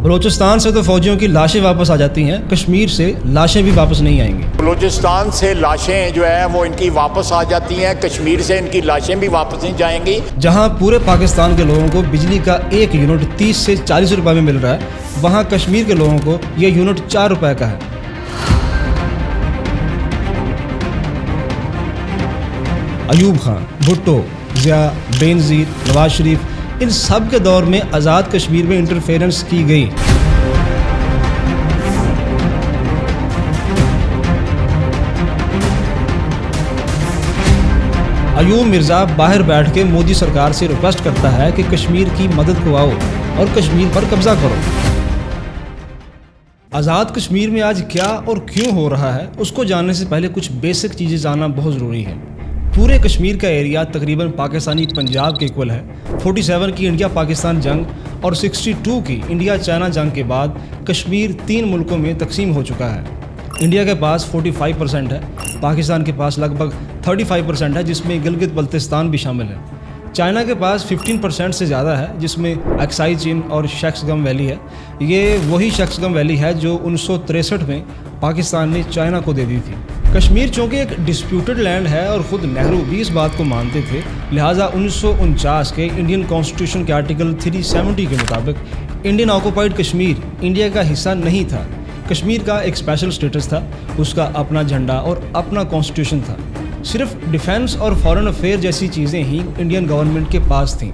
बलूचिस्तान से तो फौजियों की लाशें वापस आ जाती हैं, कश्मीर से लाशें भी वापस नहीं आएंगी। बलूचिस्तान से लाशें जो है वो इनकी वापस आ जाती हैं, कश्मीर से इनकी लाशें भी वापस नहीं जाएंगी। जहां पूरे पाकिस्तान के लोगों को बिजली का एक यूनिट 30 से 40 रुपए में मिल रहा है, वहां कश्मीर के लोगों को यह यूनिट 4 रुपए का है। अयूब खान, भुट्टो, ज़िया, बेनज़ीर, नवाज शरीफ, इन सब के दौर में आज़ाद कश्मीर में इंटरफेरेंस की गई। अयूब मिर्ज़ा बाहर बैठ के मोदी सरकार से रिक्वेस्ट करता है कि कश्मीर की मदद को आओ और कश्मीर पर कब्जा करो। आज़ाद कश्मीर में आज क्या और क्यों हो रहा है, उसको जानने से पहले कुछ बेसिक चीज़ें जानना बहुत ज़रूरी है। पूरे कश्मीर का एरिया तकरीबन पाकिस्तानी पंजाब के इक्वल है। 47 की इंडिया पाकिस्तान जंग और 62 की इंडिया चाइना जंग के बाद कश्मीर 3 मुल्कों में तकसीम हो चुका है। इंडिया के पास 45% है, पाकिस्तान के पास लगभग 35% है, जिसमें गिलगित बल्तिस्तान भी शामिल है। चाइना के पास 15% से ज़्यादा है, जिसमें अक्साई चीन और शख्सगम वैली है। ये वही शख्सगम वैली है जो 1963 में पाकिस्तान ने चाइना को दे दी थी। कश्मीर चूँकि एक डिस्प्यूटेड लैंड है और ख़ुद नेहरू भी इस बात को मानते थे, लिहाजा 1949 के इंडियन कॉन्स्टिट्यूशन के आर्टिकल 370 के मुताबिक इंडियन ऑक्यूपाइड कश्मीर इंडिया का हिस्सा नहीं था। कश्मीर का एक स्पेशल स्टेटस था, उसका अपना झंडा और अपना कॉन्स्टिट्यूशन था। सिर्फ डिफेंस और फॉरेन अफेयर जैसी चीज़ें ही इंडियन गवर्नमेंट के पास थीं।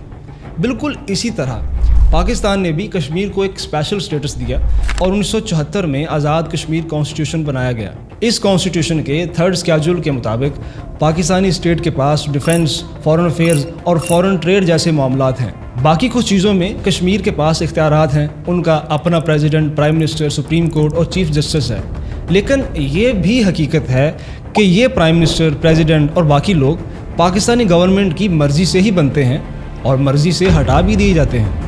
बिल्कुल इसी तरह पाकिस्तान ने भी कश्मीर को एक स्पेशल स्टेटस दिया और 1974 में आज़ाद कश्मीर कॉन्स्टिट्यूशन बनाया गया। इस कॉन्स्टिट्यूशन के 3rd स्केड्यूल के मुताबिक पाकिस्तानी स्टेट के पास डिफेंस, फॉरेन अफेयर्स और फॉरेन ट्रेड जैसे मामलात हैं। बाकी कुछ चीज़ों में कश्मीर के पास इख्तियारात हैं, उनका अपना president, prime minister, supreme court और चीफ जस्टिस है। लेकिन ये भी हकीकत है कि ये प्राइम मिनिस्टर, प्रेसिडेंट और बाकी लोग पाकिस्तानी गवर्नमेंट की मर्ज़ी से ही बनते हैं और मर्ज़ी से हटा भी दिए जाते हैं।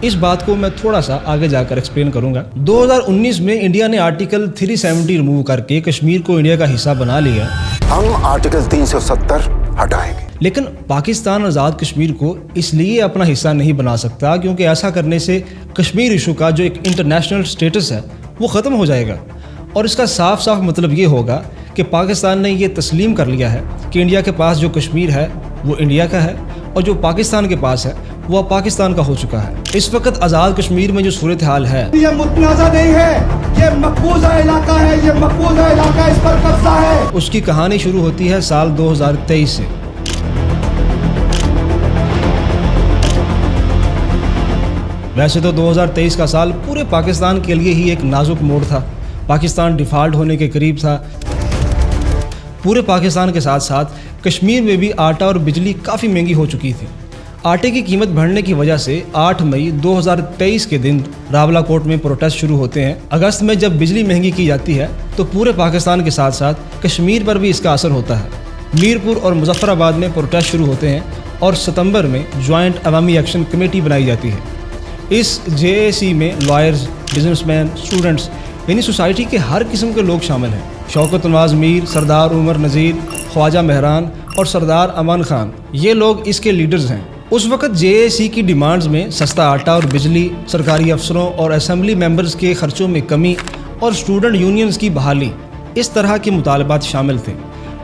इस बात को मैं थोड़ा सा आगे जाकर एक्सप्लेन करूंगा। 2019 में इंडिया ने आर्टिकल 370 रिमूव करके कश्मीर को इंडिया का हिस्सा बना लिया। हम आर्टिकल 370 हटाएंगे। लेकिन पाकिस्तान आज़ाद कश्मीर को इसलिए अपना हिस्सा नहीं बना सकता क्योंकि ऐसा करने से कश्मीर इशू का जो एक इंटरनेशनल स्टेटस है वो ख़त्म हो जाएगा। और इसका साफ साफ मतलब ये होगा कि पाकिस्तान ने ये तस्लीम कर लिया है कि इंडिया के पास जो कश्मीर है वो इंडिया का है और जो पाकिस्तान के पास है वो पाकिस्तान का हो चुका है। इस वक्त आज़ाद कश्मीर में जो सूरत हाल है, ये मुतनाज़ा नहीं है, ये मकबूजा इलाका है, ये मकबूजा इलाका, इस पर कब्जा है। उसकी कहानी शुरू होती है साल 2023 से। वैसे तो 2023 का साल पूरे पाकिस्तान के लिए ही एक नाजुक मोड़ था। पाकिस्तान डिफ़ॉल्ट होने के करीब था। पूरे पाकिस्तान के साथ साथ कश्मीर में भी आटा और बिजली काफ़ी महंगी हो चुकी थी। आटे की कीमत बढ़ने की वजह से 8 मई 2023 के दिन रावलाकोट में प्रोटेस्ट शुरू होते हैं। अगस्त में जब बिजली महंगी की जाती है तो पूरे पाकिस्तान के साथ साथ कश्मीर पर भी इसका असर होता है। मीरपुर और मुजफ्फराबाद में प्रोटेस्ट शुरू होते हैं और सितंबर में जॉइंट अवामी एक्शन कमेटी बनाई जाती है। इस JAC में लॉयर्स, बिजनेसमैन, स्टूडेंट्स यानी सोसाइटी के हर किस्म के लोग शामिल हैं। शौकत नवाज मीर, सरदार उमर नज़ीर, ख्वाजा मेहरान और सरदार अमान खान, ये लोग इसके लीडर्स हैं। उस वक्त JAC की डिमांड्स में सस्ता आटा और बिजली, सरकारी अफसरों और असेंबली मेंबर्स के खर्चों में कमी और स्टूडेंट यूनियंस की बहाली, इस तरह के मुतालबात शामिल थे।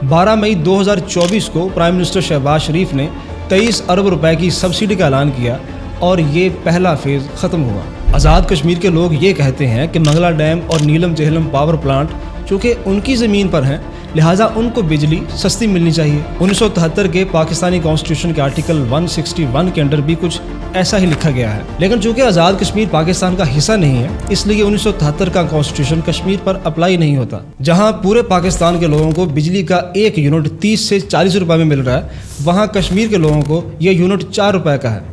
12 मई 2024 को प्राइम मिनिस्टर शहबाज शरीफ ने 23 अरब रुपए की सब्सिडी का ऐलान किया और ये पहला फेज़ ख़त्म हुआ। आज़ाद कश्मीर के लोग ये कहते हैं कि मंगला डैम और नीलम चेहलम पावर प्लांट चूँकि उनकी ज़मीन पर हैं, लिहाजा उनको बिजली सस्ती मिलनी चाहिए। 1973 के पाकिस्तानी कॉन्स्टिट्यूशन के आर्टिकल 161 के अंडर भी कुछ ऐसा ही लिखा गया है। लेकिन चूँकि आज़ाद कश्मीर पाकिस्तान का हिस्सा नहीं है, इसलिए 1973 का कॉन्स्टिट्यूशन कश्मीर पर अप्लाई नहीं होता। जहाँ पूरे पाकिस्तान के लोगों को बिजली का एक यूनिट 30 से 40 रुपए में मिल रहा है, वहाँ कश्मीर के लोगों को यह यूनिट 4 रुपए का है।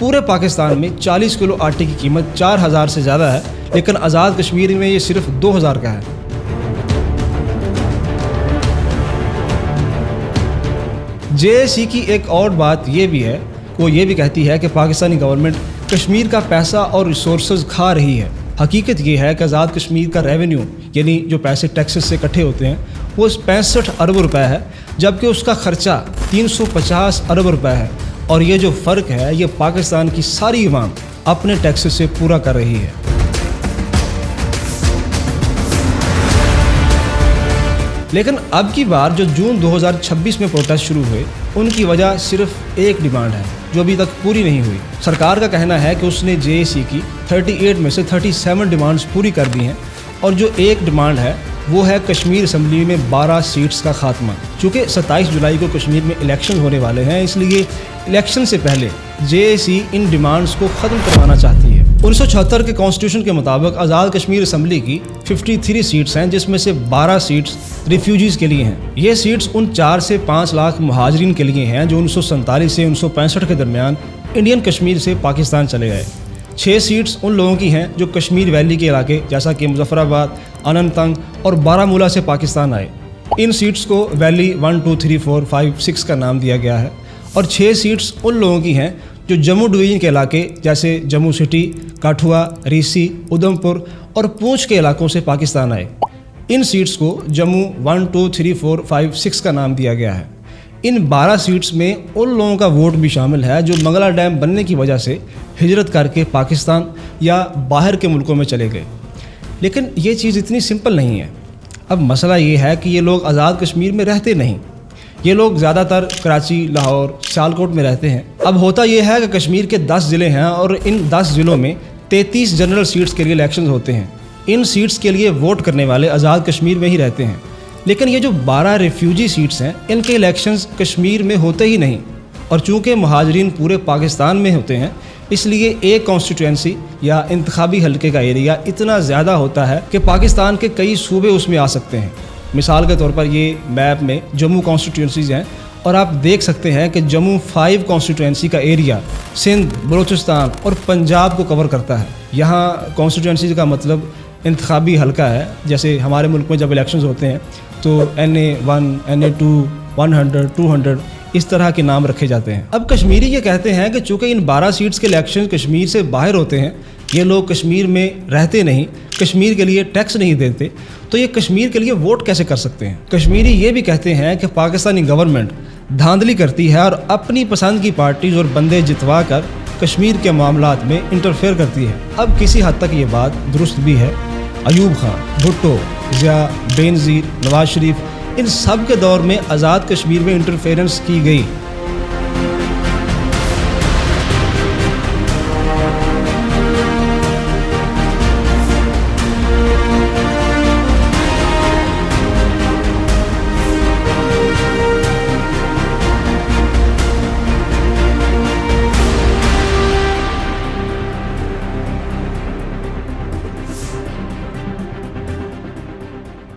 पूरे पाकिस्तान में 40 किलो आटे की कीमत 4000 से ज़्यादा है, लेकिन आज़ाद कश्मीर में ये सिर्फ 2000 का है। JAC की एक और बात ये भी है, वो ये भी कहती है कि पाकिस्तानी गवर्नमेंट कश्मीर का पैसा और रिसोर्सेज खा रही है। हकीकत ये है कि आज़ाद कश्मीर का रेवेन्यू यानी जो पैसे टैक्सेस से इकट्ठे होते हैं वो 65 अरब रुपए है, जबकि उसका खर्चा 350 अरब रुपए है اور یہ جو فرق ہے یہ پاکستان کی ساری عوام اپنے ٹیکسز سے پورا کر رہی ہے۔ لیکن اب کی بار جو جون 2026 میں پروٹیسٹ شروع ہوئے ان کی وجہ صرف ایک ڈیمانڈ ہے جو ابھی تک پوری نہیں ہوئی۔ سرکار کا کہنا ہے کہ اس نے JAC کی 38 میں سے 37 ڈیمانڈز پوری کر دی ہیں، اور جو ایک ڈیمانڈ ہے وہ ہے کشمیر اسمبلی میں 12 سیٹس کا خاتمہ۔ چونکہ 27 جولائی کو کشمیر میں الیکشن ہونے والے ہیں، اس لیے الیکشن سے پہلے JAC ان ڈیمانڈز کو ختم کروانا چاہتی ہے۔ 1976 کے کانسٹیٹیوشن کے مطابق آزاد کشمیر اسمبلی کی 53 سیٹس ہیں، جس میں سے 12 سیٹس ریفیوجیز کے لیے ہیں۔ یہ سیٹس ان 4 سے 5 لاکھ مہاجرین کے لیے ہیں جو 1947 سے 1965 کے درمیان انڈین کشمیر سے پاکستان چلے گئے۔ 6 سیٹس ان لوگوں کی ہیں جو کشمیر ویلی کے علاقے جیسا کہ مظفر آباد، اننت ناگ اور بارہ سے پاکستان آئے۔ ان سیٹس کو ویلی 1 2 3 4 5 6 کا نام دیا گیا ہے، اور 6 سیٹس ان لوگوں کی ہیں جو جموں ڈویژن کے علاقے جیسے جموں سٹی، کاٹھوا، ریسی، ادھم پور اور پونچھ کے علاقوں سے پاکستان آئے۔ ان سیٹس کو جموں 1 2 3 4 5 6 کا نام دیا گیا ہے۔ ان 12 سیٹس میں ان لوگوں کا ووٹ بھی شامل ہے جو منگلا ڈیم بننے کی وجہ سے ہجرت کر کے پاکستان یا باہر کے ملکوں میں چلے گئے۔ لیکن یہ چیز اتنی سمپل نہیں ہے۔ اب مسئلہ یہ ہے کہ یہ لوگ آزاد کشمیر میں رہتے نہیں، یہ لوگ زیادہ تر کراچی، لاہور، سیالکوٹ میں رہتے ہیں۔ اب ہوتا یہ ہے کہ کشمیر کے 10 ضلع ہیں اور ان 10 ضلعوں میں 33 جنرل سیٹس کے لیے الیکشنز ہوتے ہیں۔ ان سیٹس کے لیے ووٹ کرنے والے آزاد کشمیر میں ہی رہتے ہیں، لیکن یہ جو 12 ریفیوجی سیٹس ہیں ان کے الیکشنز کشمیر میں ہوتے ہی نہیں، اور چونکہ مہاجرین پورے پاکستان میں ہوتے ہیں اس لیے ایک کانسٹیٹوئنسی یا انتخابی حلقے کا ایریا اتنا زیادہ ہوتا ہے کہ پاکستان کے کئی صوبے اس میں آ سکتے ہیں۔ مثال کے طور پر یہ میپ میں جموں کانسٹیٹوئنسیز ہیں، اور آپ دیکھ سکتے ہیں کہ جموں 5 کانسٹیٹوئنسی کا ایریا سندھ، بلوچستان اور پنجاب کو کور کرتا ہے۔ یہاں کانسٹیٹوئنسیز کا مطلب انتخابی حلقہ ہے، جیسے ہمارے ملک میں جب الیکشنز ہوتے ہیں تو NA1، NA2، 100، 200 اس طرح کے نام رکھے جاتے ہیں۔ اب کشمیری یہ کہتے ہیں کہ چونکہ ان 12 سیٹس کے الیکشن کشمیر سے باہر ہوتے ہیں، یہ لوگ کشمیر میں رہتے نہیں، کشمیر کے لیے ٹیکس نہیں دیتے، تو یہ کشمیر کے لیے ووٹ کیسے کر سکتے ہیں؟ کشمیری یہ بھی کہتے ہیں کہ پاکستانی گورنمنٹ دھاندلی کرتی ہے اور اپنی پسند کی پارٹیز اور بندے جتوا کر کشمیر کے معاملات میں انٹرفیئر کرتی ہے۔ اب کسی حد تک یہ بات درست بھی ہے۔ ایوب خان، بھٹو، ضیاء، بینظیر، نواز شریف، ان سب کے دور میں آزاد کشمیر میں انٹرفیئرنس کی گئی۔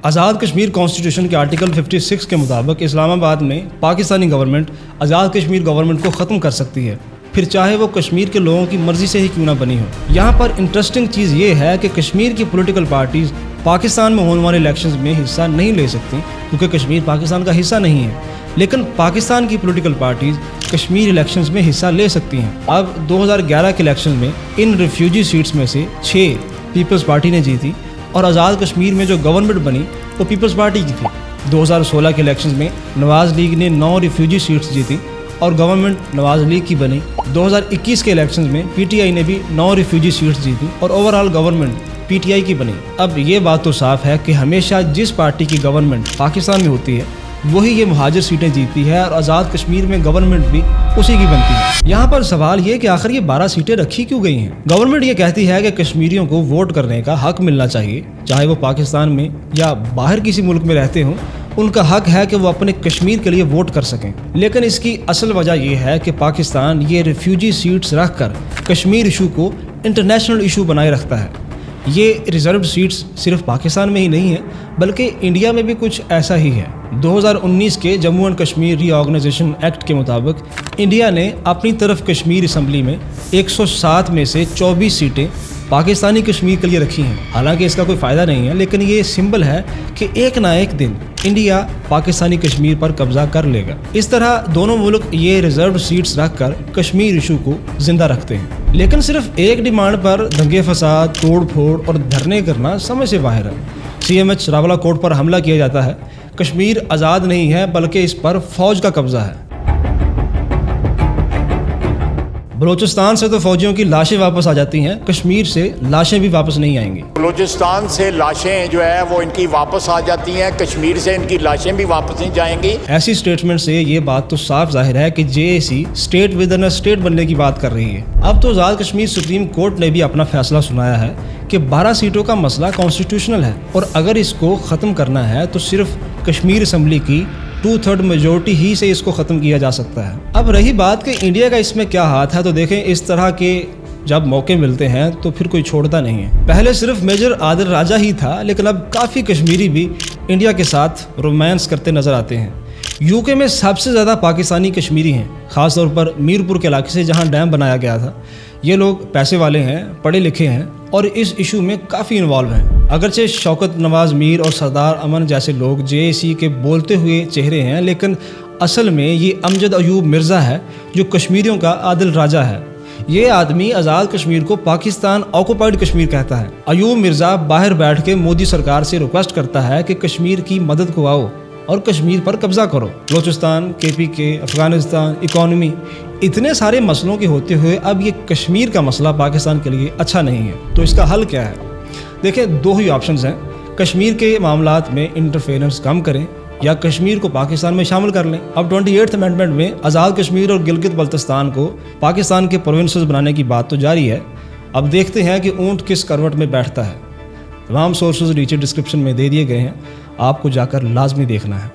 آزاد کشمیر کانسٹیٹیوشن کے آرٹیکل 56 کے مطابق اسلام آباد میں پاکستانی گورنمنٹ آزاد کشمیر گورنمنٹ کو ختم کر سکتی ہے، پھر چاہے وہ کشمیر کے لوگوں کی مرضی سے ہی کیوں نہ بنی ہو۔ یہاں پر انٹرسٹنگ چیز یہ ہے کہ کشمیر کی پولیٹیکل پارٹیز پاکستان میں ہونے والے الیکشنز میں حصہ نہیں لے سکتی کیونکہ کشمیر پاکستان کا حصہ نہیں ہے، لیکن پاکستان کی پولیٹیکل پارٹیز کشمیر الیکشنز میں حصہ لے سکتی ہیں۔ اب 2011 کے الیکشن میں ان ریفیوجی سیٹس میں سے 6 پیپلز پارٹی نے جیتی، اور آزاد کشمیر میں جو گورنمنٹ بنی وہ پیپلز پارٹی کی تھی۔ 2016 کے الیکشنز میں نواز لیگ نے 9 ریفیوجی سیٹس جیتی اور گورنمنٹ نواز لیگ کی بنی۔ 2021 کے الیکشنز میں PTI نے بھی 9 ریفیوجی سیٹس جیتی اور اوور آل گورنمنٹ PTI کی بنی۔ اب یہ بات تو صاف ہے کہ ہمیشہ جس پارٹی کی گورنمنٹ پاکستان میں ہوتی ہے وہی یہ مہاجر سیٹیں جیتی ہے، اور آزاد کشمیر میں گورنمنٹ بھی اسی کی بنتی ہے۔ یہاں پر سوال یہ کہ آخر یہ 12 سیٹیں رکھی کیوں گئی ہیں؟ گورنمنٹ یہ کہتی ہے کہ کشمیریوں کو ووٹ کرنے کا حق ملنا چاہیے، چاہے وہ پاکستان میں یا باہر کسی ملک میں رہتے ہوں، ان کا حق ہے کہ وہ اپنے کشمیر کے لیے ووٹ کر سکیں۔ لیکن اس کی اصل وجہ یہ ہے کہ پاکستان یہ ریفیوجی سیٹس رکھ کر کشمیر ایشو کو انٹرنیشنل ایشو بنائے رکھتا ہے۔ یہ ریزروڈ سیٹس صرف پاکستان میں ہی نہیں ہیں بلکہ انڈیا میں بھی کچھ ایسا ہی ہے۔ 2019 کے Jammu and Kashmir reorganisation act کے مطابق انڈیا نے اپنی طرف کشمیر اسمبلی میں 107 میں سے 24 سیٹیں پاکستانی کشمیر کے لیے رکھی ہیں۔ حالانکہ اس کا کوئی فائدہ نہیں ہے، لیکن یہ سمبل ہے کہ ایک نہ ایک دن انڈیا پاکستانی کشمیر پر قبضہ کر لے گا۔ اس طرح دونوں ملک یہ ریزروڈ سیٹس رکھ کر کشمیر ایشو کو زندہ رکھتے ہیں، لیکن صرف ایک ڈیمانڈ پر دنگے فساد، توڑ پھوڑ اور دھرنے کرنا سمجھ سے باہر ہے۔ CMH راولا کوٹ پر حملہ کیا جاتا ہے، کشمیر آزاد نہیں ہے بلکہ اس پر فوج کا قبضہ ہے۔ बलूचिस्तान से तो फौजियों की लाशें वापस आ जाती हैं, कश्मीर से लाशें भी वापस नहीं आएंगी। बलूचिस्तान से लाशें जो है वो इनकी वापस आ जाती हैं, कश्मीर से इनकी लाशें भी वापस नहीं जाएंगी। ऐसी स्टेटमेंट से ये बात तो साफ जाहिर है कि JAC state with in state बनने की बात कर रही है। अब तो आज़ाद कश्मीर सुप्रीम कोर्ट ने भी अपना फैसला सुनाया है कि 12 सीटों का मसला कॉन्स्टिट्यूशनल है और अगर इसको ख़त्म करना है तो सिर्फ कश्मीर असम्बली की 2/3 मेजोरिटी ही से इसको ख़त्म किया जा सकता है। अब रही बात कि इंडिया का इसमें क्या हाथ है, तो देखें इस तरह के जब मौके मिलते हैं तो फिर कोई छोड़ता नहीं है। पहले सिर्फ मेजर आदिल राजा ही था, लेकिन अब काफ़ी कश्मीरी भी इंडिया के साथ रोमांस करते नज़र आते हैं। यूके में सबसे ज़्यादा पाकिस्तानी कश्मीरी हैं, ख़ासतौर पर मीरपुर के इलाके से जहाँ डैम बनाया गया था। ये लोग पैसे वाले हैं, पढ़े लिखे हैं और इस इशू में काफ़ी इन्वॉल्व हैं। अगरचे शौकत नवाज़ मीर और सरदार अमन जैसे लोग जेएसी के बोलते हुए चेहरे हैं, लेकिन असल में ये अमजद अयूब मिर्ज़ा है जो कश्मीरियों का आदिल राजा है। ये आदमी आज़ाद कश्मीर को पाकिस्तान ऑक्युपाइड कश्मीर कहता है। अयूब मिर्ज़ा बाहर बैठ के मोदी सरकार से रिक्वेस्ट करता है कि कश्मीर की मदद को आओ और कश्मीर पर कब्जा करो। बलूचिस्तान, केपीके, अफ़गानिस्तान, इकॉनमी, इतने सारे मसलों के होते हुए अब ये कश्मीर का मसला पाकिस्तान के लिए अच्छा नहीं है। तो इसका हल क्या है? देखें, दो ही ऑप्शंस हैं। कश्मीर के मामलात में इंटरफेरेंस कम करें या कश्मीर को पाकिस्तान में शामिल कर लें। अब 28th अमेंडमेंट में आज़ाद कश्मीर और गिलगित बल्तिस्तान को पाकिस्तान के प्रोविंसेस बनाने की बात तो जारी है। अब देखते हैं कि ऊँट किस करवट में बैठता है। तमाम सोर्सेज नीचे डिस्क्रिप्शन में दे दिए गए हैं, आपको जाकर लाजमी देखना है।